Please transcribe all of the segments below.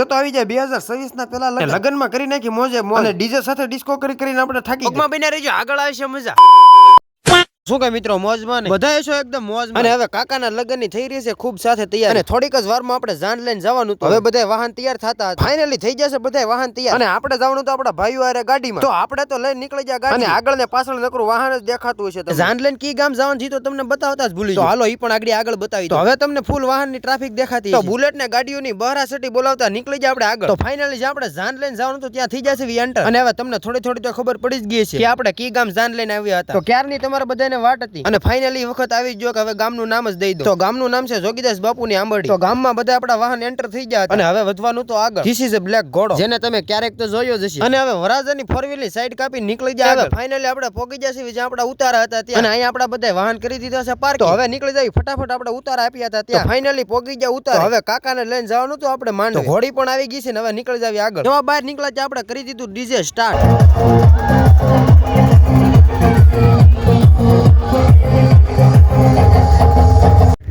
મજો તો આવી જાય 2026 ના પેલા લગન માં કરી નાખી મોજે મોજ અને ડીજે સાથે ડિસ્કો કરીને આપણે થાકી ગયા. બિના રહેજો, આગળ આવશે મજા. શું કે મિત્રો મોજમાં બધા છો એકદમ મોજમાં. અને હવે કાકાના લગન ની થઈ રહી છે ખૂબ સાથે તૈયાર અને થોડીક જ વારમાં આપણે જાન લઈને જવાનું તો હવે બધા વાહન તૈયાર થતા ફાઇનલી થઈ જશે બધા વાહન તૈયાર અને આપણે જવાનું તો આપણા ભાઈઓ આરે ગાડીમાં. તો આપણે તો લઈને નીકળી જાય ગાડી અને આગળ ને પાછળ નકરું વાહન જ દેખાતું હશે. તો જાન લઈને કી ગામ જવાનું છે તો તમને બતાવતા જ ભૂલી. તો હાલો ઈ પણ આગળ બતાવી તો હવે તમને ફૂલ વાહન ની ટ્રાફિક દેખાતી. તો બુલેટ ને ગાડીઓની બહાર સિટી બોલાવતા નીકળી જાય આપણે આગળ. તો ફાઇનલી જે આપણે જાન લઈને જવાનું તો ત્યાં થઈ જશે એન્ટર. અને હવે તમને થોડી તો ખબર પડી જ ગઈ છે કે આપણે કી ગામ જાન લઈને આવ્યા હતા. તો ક્યારની તમારે બધાને વાટ હતી અને ફાઇનલી વખત આવી ગયો કે હવે ગામનું નામ જ દઈ દો. તો ગામનું નામ છે જોગીદાસ બાપુની આંબરડી. તો ગામમાં બધા આપણા વાહન એન્ટર થઈ ગયા અને હવે વધવાનું તો આગળ. ધીસ ઇઝ અ બ્લેક ઘોડો જેને તમે ક્યારેક તો જોયો જ હશે. અને હવે વરાજાની 4 વ્હીલની સાઈડ કાપી નીકળી જાય આગળ. ફાઇનલી આપણે પહોંચી જશે જ્યાં આપણા ઉતારા હતા ત્યાં. અને અહીંયા આપણા બધા વાહન કરી દીધા છે પાર્ક. તો હવે નીકળી જાય ફટાફટ આપણે ઉતારા આપ્યા હતા ત્યાં. ફાઇનલી પહોંચી ગયા ઉતારા. હવે કાકાને લઈને જવાનું તો આપણે માંડ. તો ઘોડી પણ આવી ગઈ છે ને હવે નીકળી જાવી આગળ. જેવા બહાર નીકળ્યા ત્યાં આપણે કરી દીધું ડીજે સ્ટાર્ટ.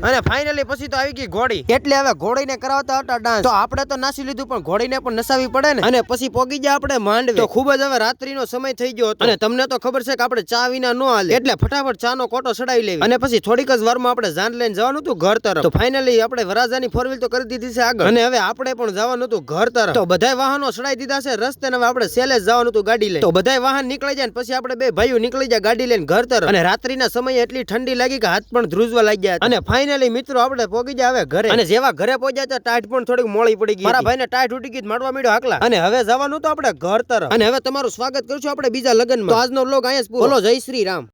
અને ફાઇનલી પછી તો આવી ગઈ ઘોડી. એટલે હવે ઘોડીને કરાવતા હતા ડાન્સ. તો આપણે તો નાસી લીધું પણ ઘોડીને પણ નસાવી પડે ને. અને પછી પોગી ગયા આપણે માંડવે. તો ખૂબ જ હવે રાત્રિનો સમય થઈ ગયો હતો અને તમને તો ખબર છે કે આપણે ચા વિના ન હાલે. એટલે ફટાફટ ચાનો કોટો સડાવી લેવી અને પછી થોડીક જ વારમાં આપણે જાન લઈને જવાનું હતું ઘર તરફ. તો ફાઇનલી આપણે વરાજાની 4 વ્હીલ તો કરી દીધી છે આગળ અને હવે આપણે પણ જવાનું હતું ઘર તરફ. તો બધાય વાહનો સડાઈ દીધા છે રસ્તે ને હવે આપણે સેલે જવાનું હતું ગાડી લઈને. તો બધાય વાહન નીકળી જાય ને પછી આપણે બે ભાઈઓ નીકળી જાય ગાડી લઈને ઘર તરફ. અને રાત્રિના સમયે એટલી ઠંડી લાગી કે હાથ પણ ધ્રુજવા લાગ્યા અને ફાઇનલી મિત્રો આપણે પોગી જાય હવે ઘરે. અને જેવા ઘરે પહોંચ્યા હતા ટાઈટ પણ થોડીક મોળી પડી ગઈ. મારા ભાઈને ટાઈટ ઉડી ગઈ મારવા માંડ્યો હાકલા. અને હવે જવાનું તો આપણે ઘર તરફ. અને હવે તમારું સ્વાગત કરું છું આપણે બીજા લગનમાં. તો આજનો વ્લોગ અહીંયા જ પૂરો. બોલો જય શ્રી રામ.